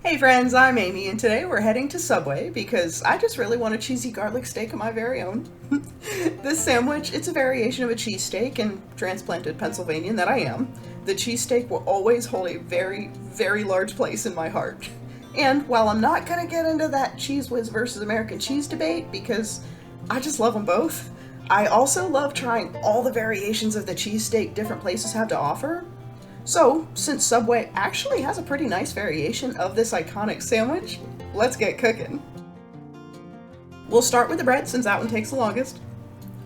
Hey friends, I'm Amy, and today we're heading to Subway because I just really want a cheesy garlic steak of my very own. This sandwich, it's a variation of a cheesesteak, and transplanted Pennsylvanian that I am. The cheesesteak will always hold a very, very large place in my heart. And while I'm not gonna get into that Cheez Whiz versus American cheese debate because I just love them both, I also love trying all the variations of the cheesesteak different places have to offer. So, since Subway actually has a pretty nice variation of this iconic sandwich, let's get cooking. We'll start with the bread since that one takes the longest.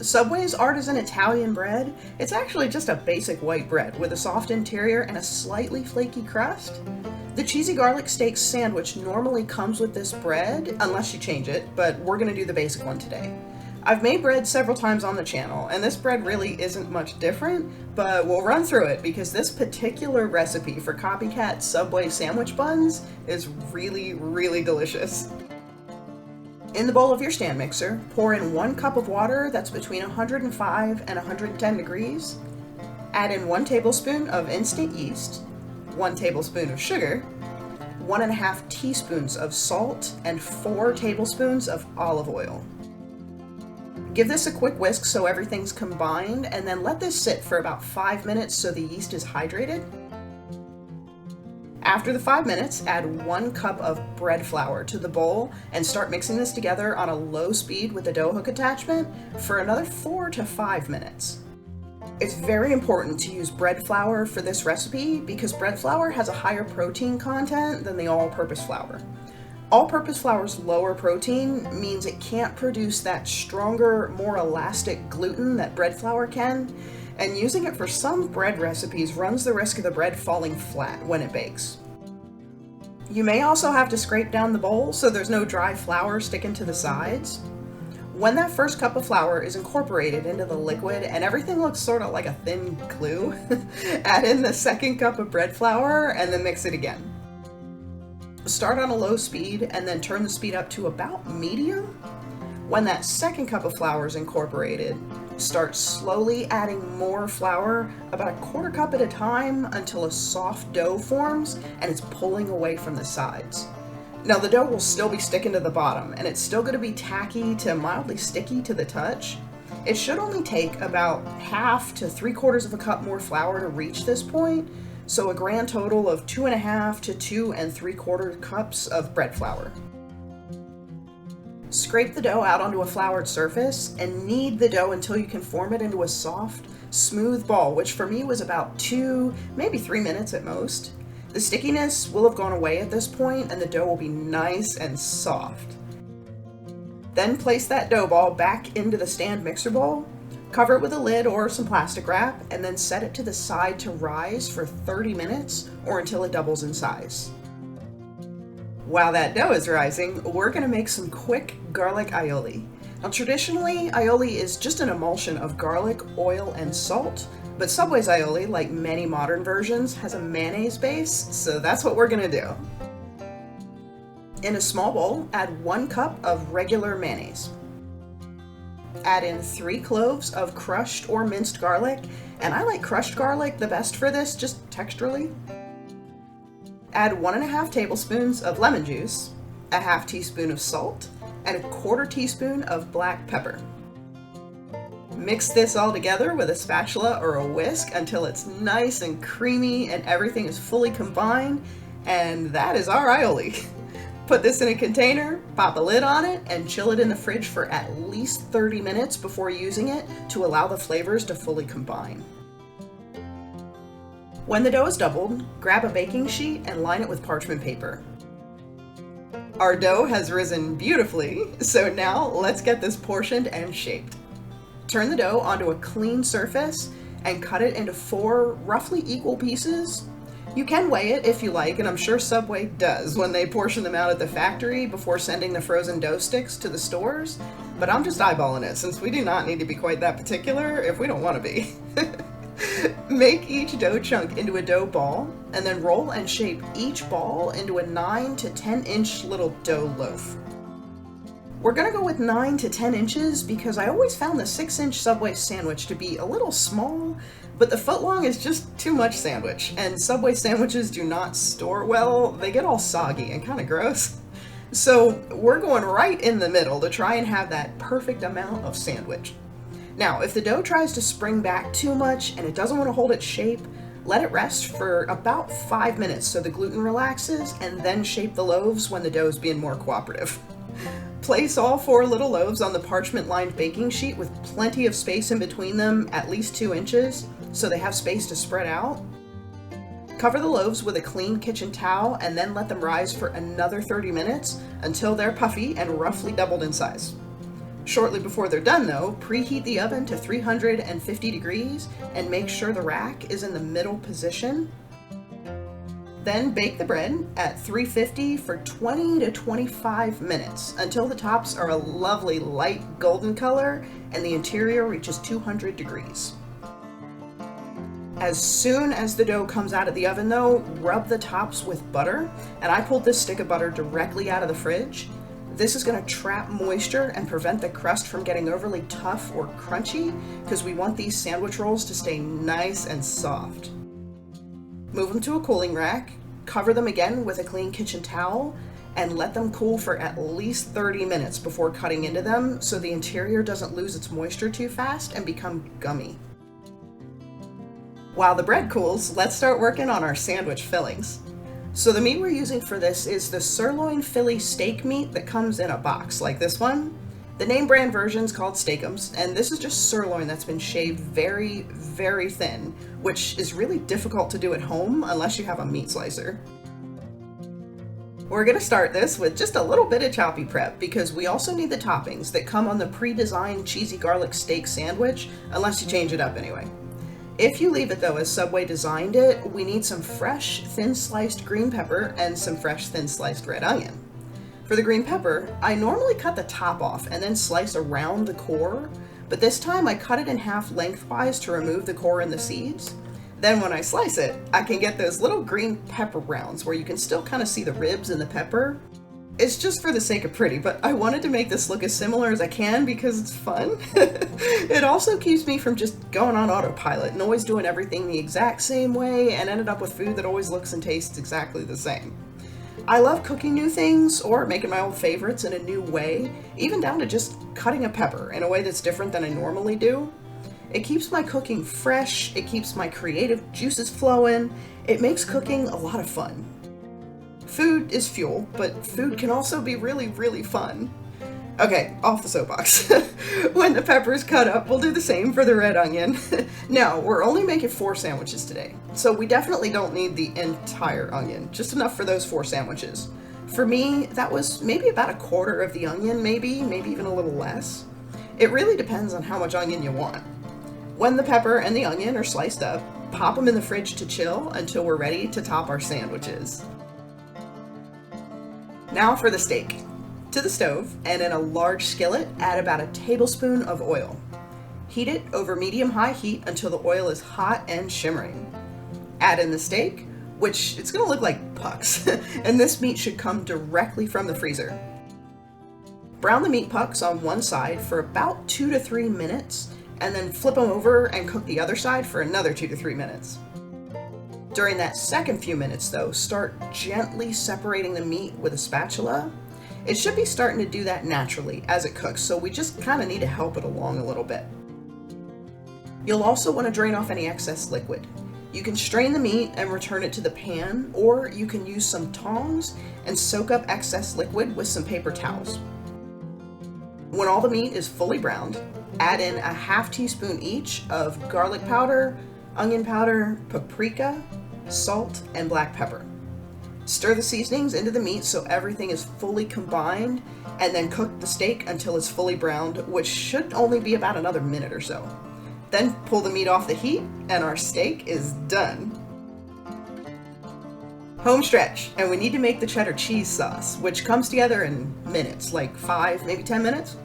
Subway's artisan Italian bread, it's actually just a basic white bread with a soft interior and a slightly flaky crust. The cheesy garlic steak sandwich normally comes with this bread, unless you change it, but we're gonna do the basic one today. I've made bread several times on the channel, and this bread really isn't much different, but we'll run through it because this particular recipe for Copycat Subway sandwich buns is really, really delicious. In the bowl of your stand mixer, pour in 1 cup of water that's between 105 and 110 degrees. Add in 1 tablespoon of instant yeast, 1 tablespoon of sugar, 1.5 teaspoons of salt, and 4 tablespoons of olive oil. Give this a quick whisk so everything's combined, and then let this sit for about 5 minutes so the yeast is hydrated. After the 5 minutes, add 1 cup of bread flour to the bowl and start mixing this together on a low speed with the dough hook attachment for another 4 to 5 minutes. It's very important to use bread flour for this recipe because bread flour has a higher protein content than the all-purpose flour. All-purpose flour's lower protein means it can't produce that stronger, more elastic gluten that bread flour can, and using it for some bread recipes runs the risk of the bread falling flat when it bakes. You may also have to scrape down the bowl so there's no dry flour sticking to the sides. When that first cup of flour is incorporated into the liquid and everything looks sort of like a thin glue, add in the second cup of bread flour and then mix it again. Start on a low speed and then turn the speed up to about medium. When that second cup of flour is incorporated, start slowly adding more flour, about 1/4 cup at a time until a soft dough forms and it's pulling away from the sides. Now the dough will still be sticking to the bottom and it's still going to be tacky to mildly sticky to the touch. It should only take about 1/2 to 3/4 of a cup more flour to reach this point. So a grand total of 2.5 to 2 3/4 cups of bread flour. Scrape the dough out onto a floured surface and knead the dough until you can form it into a soft, smooth ball, which for me was about 2, maybe 3 minutes at most. The stickiness will have gone away at this point and the dough will be nice and soft. Then place that dough ball back into the stand mixer bowl. Cover it with a lid or some plastic wrap, and then set it to the side to rise for 30 minutes or until it doubles in size. While that dough is rising, we're going to make some quick garlic aioli. Now traditionally, aioli is just an emulsion of garlic, oil, and salt, but Subway's aioli, like many modern versions, has a mayonnaise base, so that's what we're going to do. In a small bowl, add 1 cup of regular mayonnaise. Add in 3 cloves of crushed or minced garlic, and I like crushed garlic the best for this, just texturally. Add 1.5 tablespoons of lemon juice, a 1/2 teaspoon of salt, and a 1/4 teaspoon of black pepper. Mix this all together with a spatula or a whisk until it's nice and creamy and everything is fully combined, and that is our aioli. Put this in a container, pop a lid on it, and chill it in the fridge for at least 30 minutes before using it to allow the flavors to fully combine. When the dough is doubled, grab a baking sheet and line it with parchment paper. Our dough has risen beautifully, so now let's get this portioned and shaped. Turn the dough onto a clean surface and cut it into 4 roughly equal pieces. You can weigh it if you like, and I'm sure Subway does when they portion them out at the factory before sending the frozen dough sticks to the stores, but I'm just eyeballing it since we do not need to be quite that particular if we don't want to be. Make each dough chunk into a dough ball, and then roll and shape each ball into a 9 to 10 inch little dough loaf. We're gonna go with 9 to 10 inches because I always found the 6-inch Subway sandwich to be a little small, but the footlong is just too much sandwich, and Subway sandwiches do not store well. They get all soggy and kind of gross. So we're going right in the middle to try and have that perfect amount of sandwich. Now, if the dough tries to spring back too much and it doesn't want to hold its shape, let it rest for about 5 minutes so the gluten relaxes, and then shape the loaves when the dough is being more cooperative. Place all 4 little loaves on the parchment-lined baking sheet with plenty of space in between them, at least 2 inches, so they have space to spread out. Cover the loaves with a clean kitchen towel and then let them rise for another 30 minutes until they're puffy and roughly doubled in size. Shortly before they're done though, preheat the oven to 350 degrees and make sure the rack is in the middle position. Then bake the bread at 350 for 20 to 25 minutes until the tops are a lovely light golden color and the interior reaches 200 degrees. As soon as the dough comes out of the oven though, rub the tops with butter, and I pulled this stick of butter directly out of the fridge. This is going to trap moisture and prevent the crust from getting overly tough or crunchy because we want these sandwich rolls to stay nice and soft. Move them to a cooling rack, cover them again with a clean kitchen towel, and let them cool for at least 30 minutes before cutting into them so the interior doesn't lose its moisture too fast and become gummy. While the bread cools, let's start working on our sandwich fillings. So the meat we're using for this is the sirloin Philly steak meat that comes in a box like this one. The name brand version is called Steakums, and this is just sirloin that's been shaved very, very thin, which is really difficult to do at home unless you have a meat slicer. We're going to start this with just a little bit of choppy prep because we also need the toppings that come on the pre-designed cheesy garlic steak sandwich, unless you change it up anyway. If you leave it though as Subway designed it, we need some fresh thin sliced green pepper and some fresh thin sliced red onion. For the green pepper, I normally cut the top off and then slice around the core, but this time I cut it in half lengthwise to remove the core and the seeds. Then when I slice it, I can get those little green pepper rounds where you can still kind of see the ribs and the pepper. It's just for the sake of pretty, but I wanted to make this look as similar as I can because it's fun. It also keeps me from just going on autopilot and always doing everything the exact same way and ended up with food that always looks and tastes exactly the same. I love cooking new things or making my old favorites in a new way, even down to just cutting a pepper in a way that's different than I normally do. It keeps my cooking fresh, it keeps my creative juices flowing, it makes cooking a lot of fun. Food is fuel, but food can also be really, really fun. Okay, off the soapbox. When the pepper's cut up, we'll do the same for the red onion. Now, we're only making 4 sandwiches today, so we definitely don't need the entire onion, just enough for those 4 sandwiches. For me, that was maybe about 1/4 of the onion, maybe even a little less. It really depends on how much onion you want. When the pepper and the onion are sliced up, pop them in the fridge to chill until we're ready to top our sandwiches. Now for the steak. To the stove, and in a large skillet, add about 1 tablespoon of oil. Heat it over medium-high heat until the oil is hot and shimmering. Add in the steak, which it's going to look like pucks, and this meat should come directly from the freezer. Brown the meat pucks on one side for about 2 to 3 minutes, and then flip them over and cook the other side for another 2 to 3 minutes. During that second few minutes though, start gently separating the meat with a spatula. It should be starting to do that naturally as it cooks, so we just kind of need to help it along a little bit. You'll also want to drain off any excess liquid. You can strain the meat and return it to the pan, or you can use some tongs and soak up excess liquid with some paper towels. When all the meat is fully browned, add in 1/2 teaspoon each of garlic powder, onion powder, paprika, salt, and black pepper. Stir the seasonings into the meat so everything is fully combined, and then cook the steak until it's fully browned, which should only be about another minute or so. Then pull the meat off the heat, and our steak is done. Home stretch, and we need to make the cheddar cheese sauce, which comes together in minutes, like 5, maybe 10 minutes.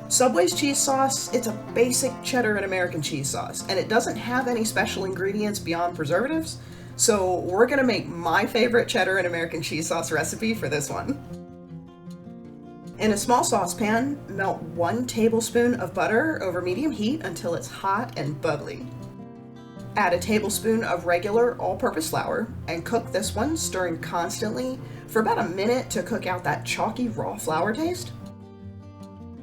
Subway's cheese sauce, it's a basic cheddar and American cheese sauce, and it doesn't have any special ingredients beyond preservatives, so we're gonna make my favorite cheddar and American cheese sauce recipe for this one. In a small saucepan, melt 1 tablespoon of butter over medium heat until it's hot and bubbly. Add a tablespoon of regular all-purpose flour and cook this one, stirring constantly for about a minute to cook out that chalky raw flour taste.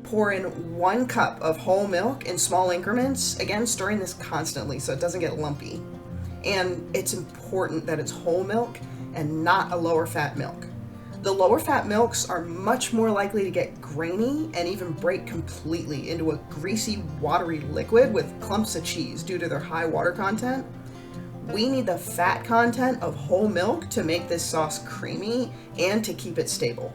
Pour in 1 cup of whole milk in small increments, again stirring this constantly so it doesn't get lumpy. And it's important that it's whole milk and not a lower fat milk. The lower fat milks are much more likely to get grainy and even break completely into a greasy, watery liquid with clumps of cheese due to their high water content. We need the fat content of whole milk to make this sauce creamy and to keep it stable.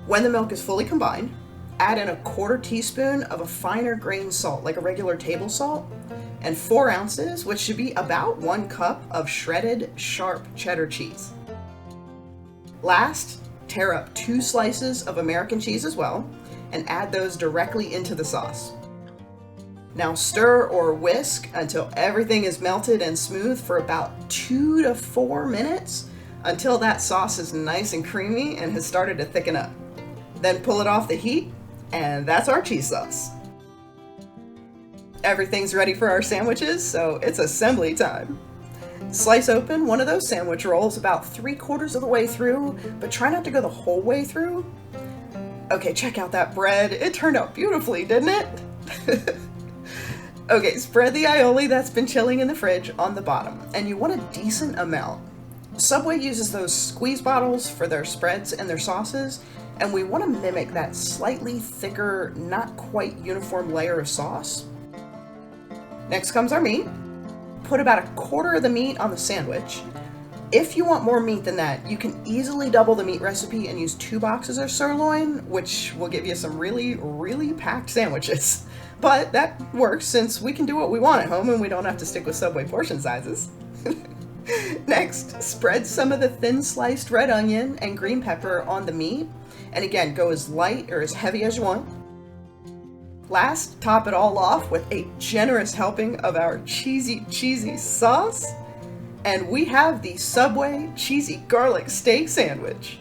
When the milk is fully combined, add in a 1/4 teaspoon of a finer grain salt, like a regular table salt, and 4 ounces, which should be about 1 cup of shredded, sharp cheddar cheese. Last, tear up 2 slices of American cheese as well, and add those directly into the sauce. Now stir or whisk until everything is melted and smooth for about 2 to 4 minutes, until that sauce is nice and creamy and has started to thicken up. Then pull it off the heat, and that's our cheese sauce. Everything's ready for our sandwiches, so it's assembly time. Slice open one of those sandwich rolls about 3/4 of the way through, but try not to go the whole way through. Okay, check out that bread. It turned out beautifully, didn't it? Okay, spread the aioli that's been chilling in the fridge on the bottom, and you want a decent amount. Subway uses those squeeze bottles for their spreads and their sauces, and we want to mimic that slightly thicker, not quite uniform layer of sauce. Next comes our meat. Put about 1/4 of the meat on the sandwich. If you want more meat than that, you can easily double the meat recipe and use 2 boxes of sirloin, which will give you some really, really packed sandwiches. But that works since we can do what we want at home and we don't have to stick with Subway portion sizes. Next, spread some of the thin sliced red onion and green pepper on the meat. And again, go as light or as heavy as you want. Last, top it all off with a generous helping of our cheesy sauce. And we have the Subway cheesy garlic steak sandwich.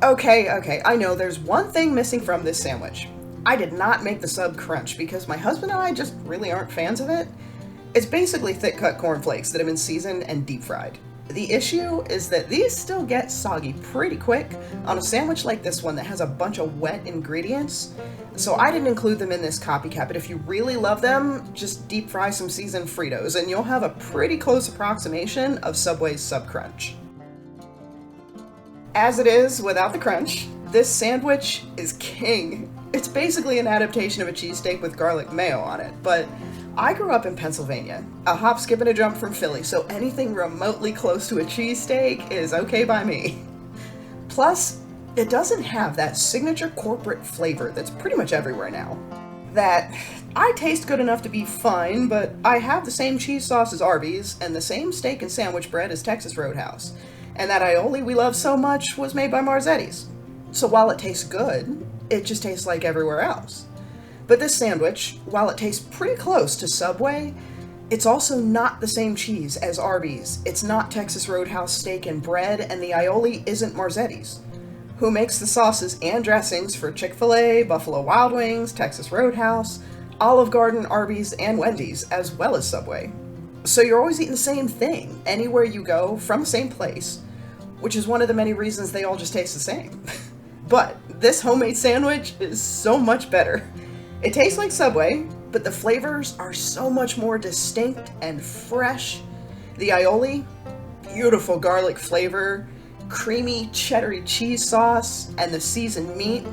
Okay, I know there's one thing missing from this sandwich. I did not make the sub crunch because my husband and I just really aren't fans of it. It's basically thick cut cornflakes that have been seasoned and deep fried. The issue is that these still get soggy pretty quick on a sandwich like this one that has a bunch of wet ingredients. So I didn't include them in this Copycat, but if you really love them, just deep fry some seasoned Fritos and you'll have a pretty close approximation of Subway's Sub Crunch. As it is, without the crunch, this sandwich is king. It's basically an adaptation of a cheesesteak with garlic mayo on it, but I grew up in Pennsylvania, a hop, skip, and a jump from Philly, so anything remotely close to a cheesesteak is okay by me. Plus, it doesn't have that signature corporate flavor that's pretty much everywhere now. That I taste good enough to be fine, but I have the same cheese sauce as Arby's and the same steak and sandwich bread as Texas Roadhouse. And that aioli we love so much was made by Marzetti's. So while it tastes good, it just tastes like everywhere else. But this sandwich, while it tastes pretty close to Subway, it's also not the same cheese as Arby's. It's not Texas Roadhouse steak and bread, and the aioli isn't Marzetti's, who makes the sauces and dressings for Chick-fil-A, Buffalo Wild Wings, Texas Roadhouse, Olive Garden, Arby's, and Wendy's, as well as Subway. So you're always eating the same thing, anywhere you go, from the same place, which is one of the many reasons they all just taste the same. But this homemade sandwich is so much better. It tastes like Subway, but the flavors are so much more distinct and fresh. The aioli, beautiful garlic flavor, creamy cheddar cheese sauce, and the seasoned meat,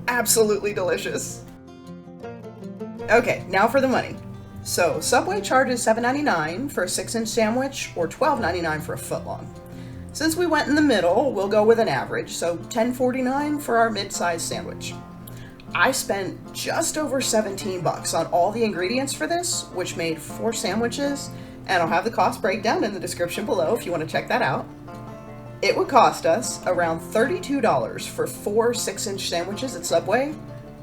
absolutely delicious. Okay, now for the money. So Subway charges $7.99 for a 6-inch sandwich or $12.99 for a footlong. Since we went in the middle, we'll go with an average, so $10.49 for our mid-sized sandwich. I spent just over $17 on all the ingredients for this, which made 4 sandwiches, and I'll have the cost breakdown in the description below if you want to check that out. It would cost us around $32 for 4 6-inch sandwiches at Subway,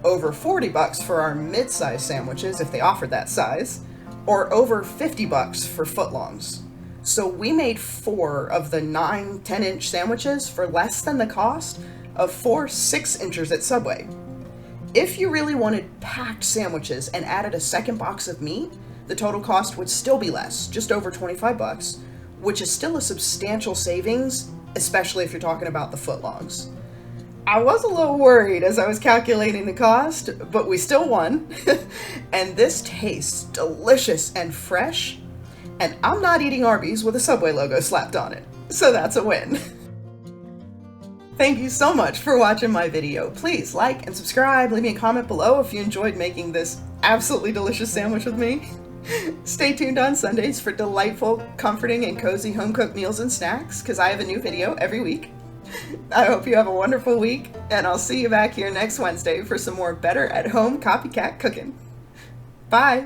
over $40 for our mid-size sandwiches if they offered that size, or over $50 for footlongs. So we made 4 of the 9 10-inch sandwiches for less than the cost of 4 6-inchers at Subway. If you really wanted packed sandwiches and added a second box of meat, the total cost would still be less, just over 25 bucks, which is still a substantial savings, especially if you're talking about the footlongs. I was a little worried as I was calculating the cost, but we still won. And this tastes delicious and fresh, and I'm not eating Arby's with a Subway logo slapped on it, so that's a win. Thank you so much for watching my video. Please like and subscribe, leave me a comment below if you enjoyed making this absolutely delicious sandwich with me. Stay tuned on Sundays for delightful, comforting, and cozy home-cooked meals and snacks, because I have a new video every week. I hope you have a wonderful week, and I'll see you back here next Wednesday for some more better at-home copycat cooking. Bye!